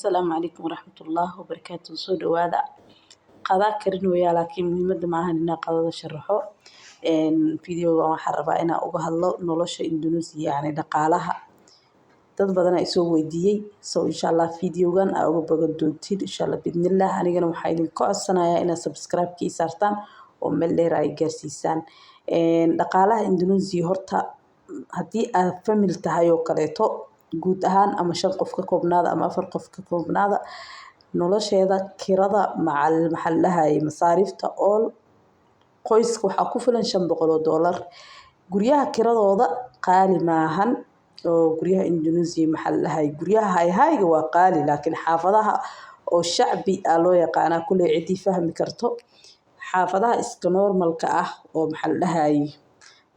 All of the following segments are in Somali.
السلام عليكم ورحمة الله وبركاته. soo dhawaada qadaa karin weeyaa laakiin muhiimada ma ahan inaan qadada sharaxo videoga waxaan rabaa inaan uga hadlo nolosha Indonesia yani dhaqaalaha dad badan ay soo weydiiyay insha Allah videogan aan uga bagan doontiin insha Allah bidnillah anigana waxaan idin ka codsanayaa inaad subscribe kii saartaan oo meel dheer ay gaarsiisaan dhaqaalaha Indonesia horta haddii aad family tahay oo kaleeto guud ahaan ama 5 qof ka koobnaada ama 4 qof ka koobnaada nolosheeda kirada maxallahay masaarifta oo qoyska waxa ku filan $500 guryaha kiradooda qaali maahan oo guryaha Indonesia maxallahay guryaha hayga waa qaali laakiin xaafadaha oo shacbi loo yaqaan kulay cidi fahmi karto xaafadaha iska normalka ah oo maxallahay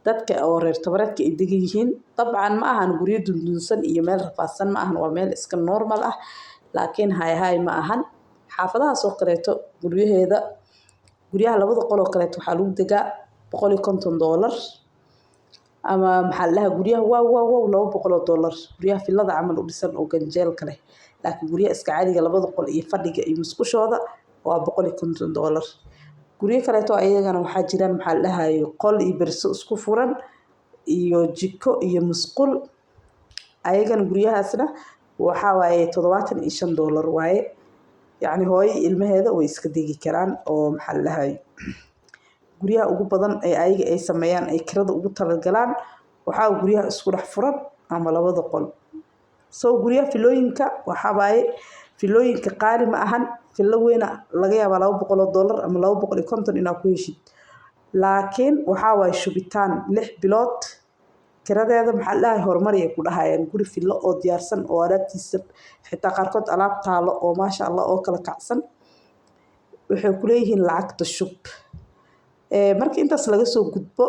dadka oo reer tabareedka ay degan yihiin dabcan ma ahan guryo dundunsan iyo meel rafaadsan ma ahan waa meel iska normal ah laakiin hay ma ahan xaafadaha soo kaleeto guryaha labada qol oo kaleeto waxa lagu degaa $150 ama maxallaha guryaha wow $200 guryaha filada camal u dhisan oo ganjeel kale laakiin guryaha iska caadiga labada qol iyo fadhiga iyo musqushooda waa $150 guryo kaleeto ayagana waxa jiraan maxallahay qol iyo barso isku furan iyo jiko iyo musqul ayagana guryahaasna waxa waaye $75 waaye yani hooyo ilmaheeda way iska degi karaan oo maxallahay guryaha ugu badan ee ayaga ay sameeyaan ay kirada ugu talagalaan waxa guryaha isku dhex furan ama labada qol soo guryaha filooyinka waxa waaye filooyinka qaali ma ahan filo weyna laga yaabaa $200 ama $250 inaad ku heshid laakiin waxa waaye shubitaan 6 bilood kiradeeda maxallahay horumar ay ku dhahayaan guri filo oo diyaarsan oo alaabtiisa xitaa qaarkood alaab taalo oo maasha Allah oo kala kacsan waxay ku leeyihiin lacagta shub markii intaas laga soo gudbo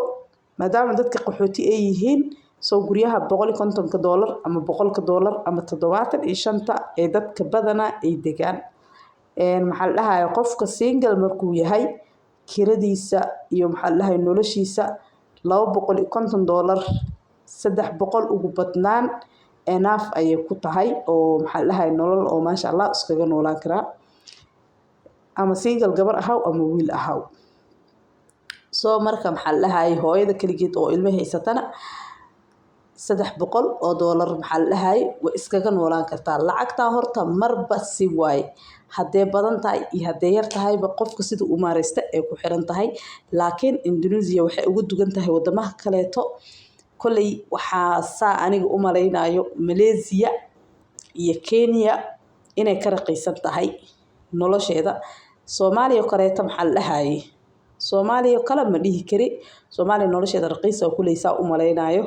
maadaama dadka qaxooti ay yihiin soo guryaha $150 ama $100 ama $75 ee dadka badana ay degaan maxallahay qofka single markuu yahay kiradiisa iyo maxallahay noloshiisa $250 $300 ugu badnaan enough ay ku tahay oo maxallahay nolol oo maasha Allah iskaga noolaan kara ama single gabar ahaw ama wiil ahaw soo marka maxallahay hooyada kaligeed oo ilmo haysatana $300 maxallahay way iskaga noolaan kartaa lacagta horta marba si waay hadee badan tahay iyo hadee yar tahay qofka sida uu maareysta ay ku xiran tahay laakiin Indonesia waxay ugu dugan tahay wadamaha kaleeto kulay waxa aniga u maleynayo Malaysia iyo Kenya inay ka raqiisan tahay nolosheeda Soomaaliya kaleeto maxallahay Soomaaliya kala ma dhihi kari Soomaaliya nolosheeda raqiis oo kuleysa u maleynayo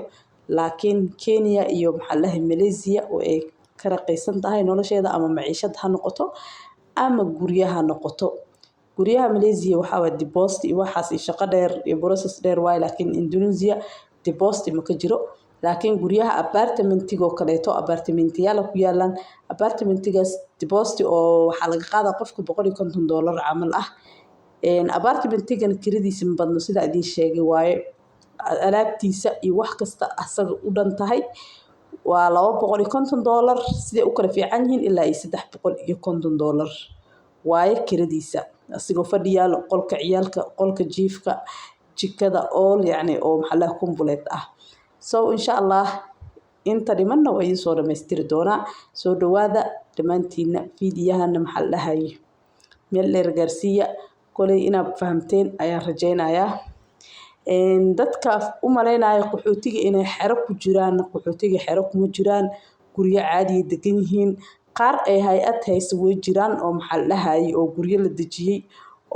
laakiin Kenya iyo maxallahay Malaysia oo ay ka raqiisan tahay nolosheeda ama maciishad ha noqoto ama guryaha noqoto guryaha Malaysia waxa waa deposit iyo waxaas shaqo dheer iyo process dheer waay laakiin Indonesia deposit ma ka jiro laakiin guryaha apartmentiga kaleeto apartmentiyada ku yaalan apartmentigaas deposit oo waxa laga qaadaa qofka $150 camal ah apartmentigan kiradiisa ma badno sida idin sheegay waaye alaabtiisa iyo wax kasta asaga u dhan tahay waa $250 sidee u kala fiican yihiin ilaa $350 waaye kiradiisa asigoo fadhiyaal qolka ciyaalka qolka jiifka jikada all yani oo maxallaha complete ah soo insha Allah inta dhimanna way soo dhameystiri doona soo dhawaada dhamaantiina fiidiyahana maxallahay meel dheer gaarsiiya kulay inaad fahamteen ayaan rajeynayaa dadka u maleynayo qaxootiga inay xero ku jiraan qaxootiga xero kuma jiraan guryo caadi degan yihiin qaar ay hay'ad hayso way jiraan oo maxallahay oo guryo la dajiyay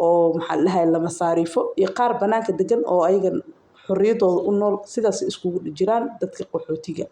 oo maxallahay la masaarifo iyo qaar banaanka degan oo ayaga xorriyadooda u nool sidaas iskugu jiraan dadka qaxootiga